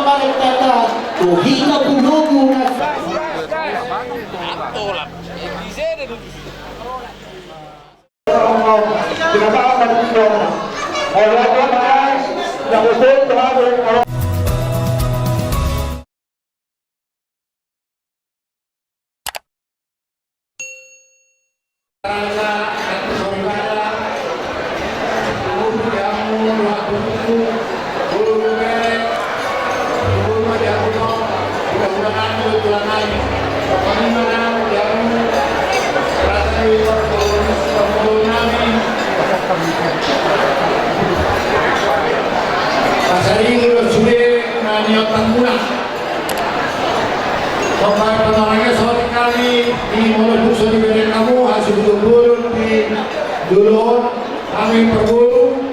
balik kata hingga bulugu na dulu kami berburu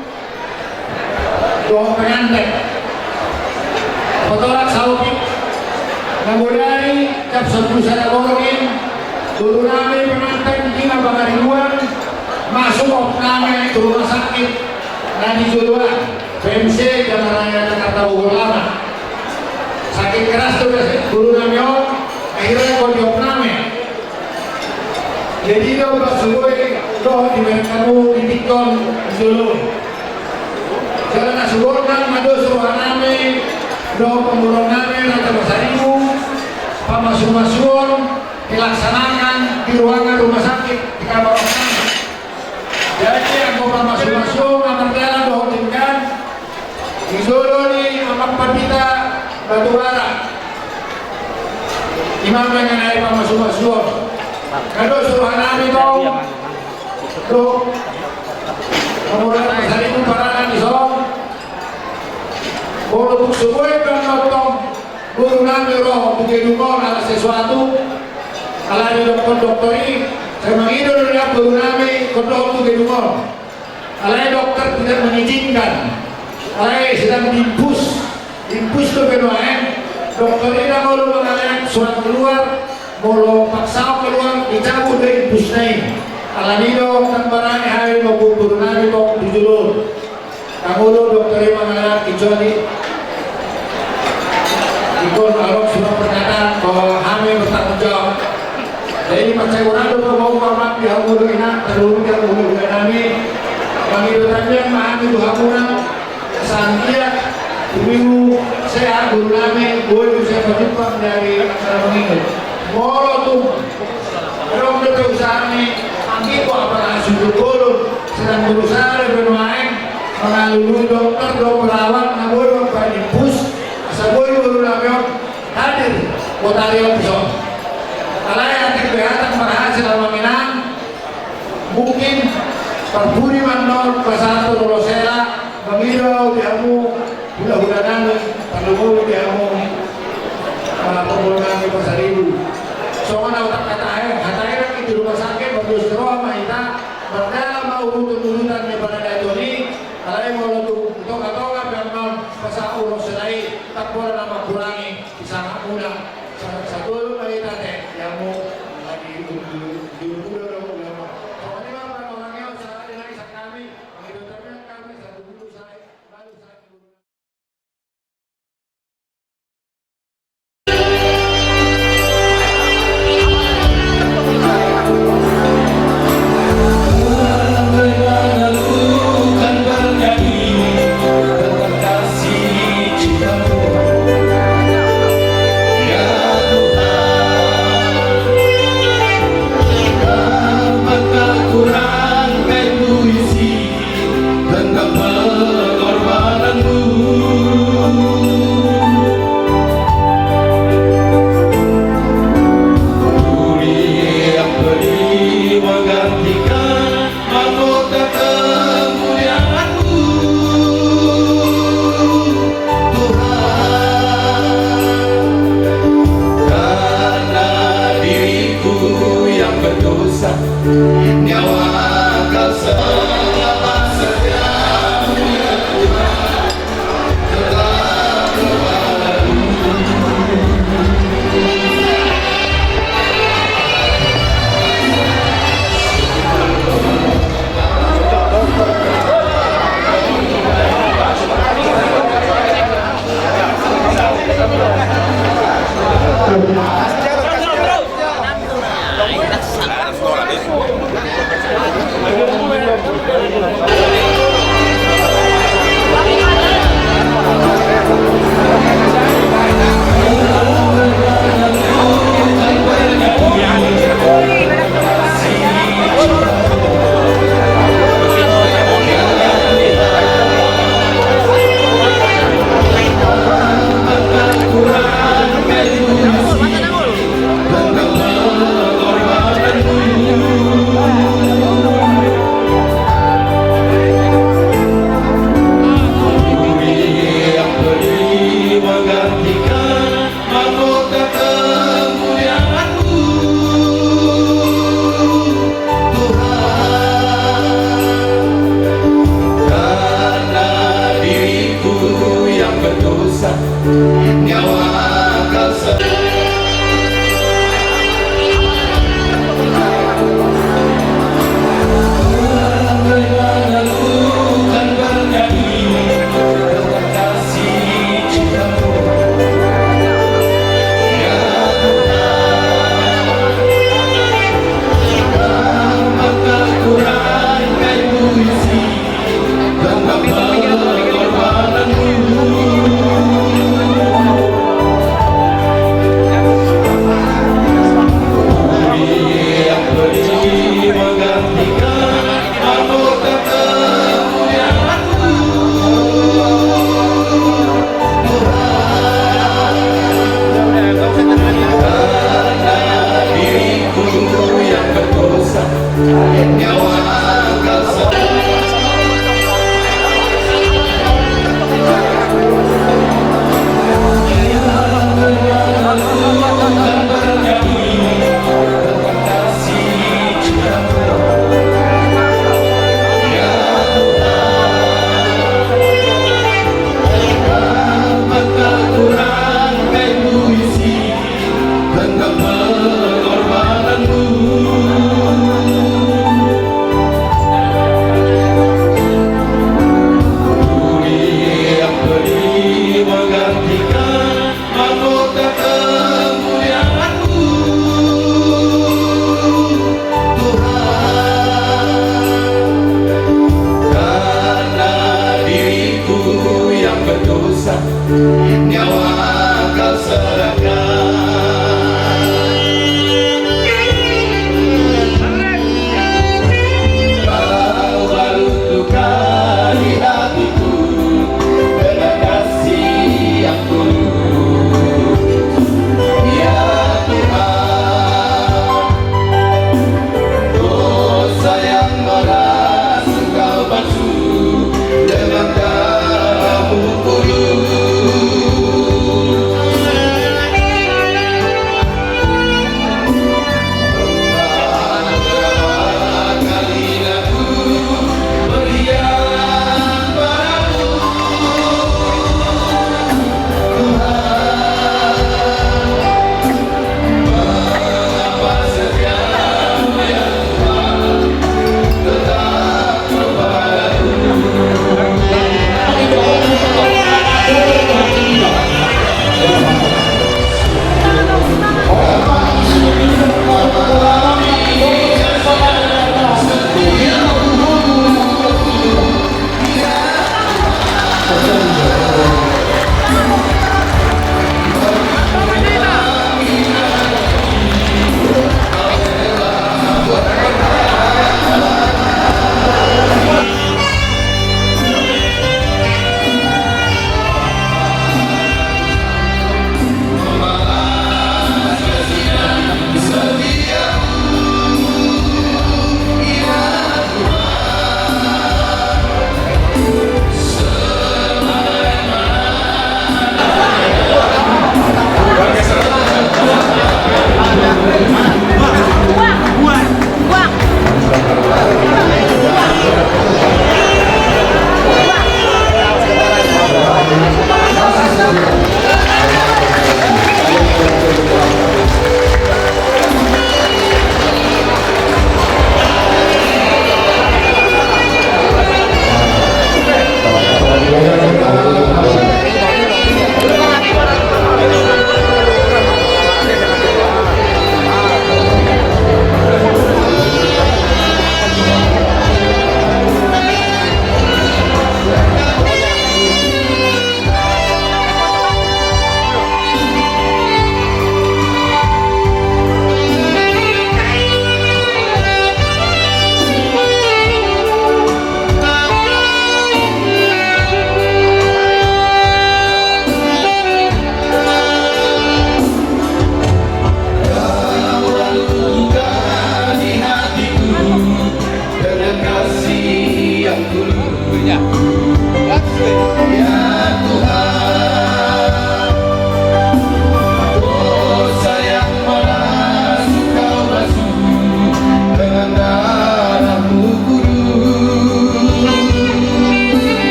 pengantin potolak sauki kemudian cap sebelum saya gorongin dulu kami pengantin kita bangaribuan masuk kami ke rumah sakit dan dijualan PMC Jalan Raya Jakarta Bogor Lama sakit keras tuh dulu kami akhirnya kodiok kami jadi dia bersuai doh di kamu di tikon dulu jalan asuborkan madu suruh nami doh pemulung nami rata basarimu pamasuk-masuk dilaksanakan di ruangan rumah sakit di kamar nami jadi aku pamasuk-masuk amar jalan doh tingkat di dulu nih amat papita batu bara imam mengenai pamasuk-masuk kalau suruh nami kau tuh kemudian hari itu paranan di song kalau untuk semua kan nonton guru nami roh tujuh dukung ala sesuatu ala di dokter ini saya mengidul dengan guru nami kodok tujuh dukung ala dokter tidak mengizinkan ala sedang diimpus tuh keduaan dokter ini mau mengalami surat keluar mau paksa keluar dicabut dari impus naik alanido kan barangnya hari mau turunari mau dijulur kamu dokter mengalami kecuali ikon alok sudah pernyataan bahwa hamil bertanggung jawab jadi percaya orang itu mau hormat di hamudu ina terlalu yang hamudu nami panggilannya mahami itu hamunan santia minggu saya guru nami gue bisa berjumpa dari acara mengingat molo tuh kalau udah usaha nih anggi kok apakah sudah turun sedang berusaha lebih main mengalami dokter perawat namun bus sebuah guru namiok hadir kotarion pisau kalau yang kelihatan berhasil menang mungkin perbudi mandor pasal rosela mengilau diamu mudah-mudahan perlu diamu pemulungan di pasar ibu soalnya otak kata di rumah sakit berdua seroh mahita berdala mau urut-urutan daripada Dody kalau yang mau untuk toka-toka biar non pasal urut selai tak boleh nama kurangi bisa mudah satu mahita teh yang mau lagi Nyawa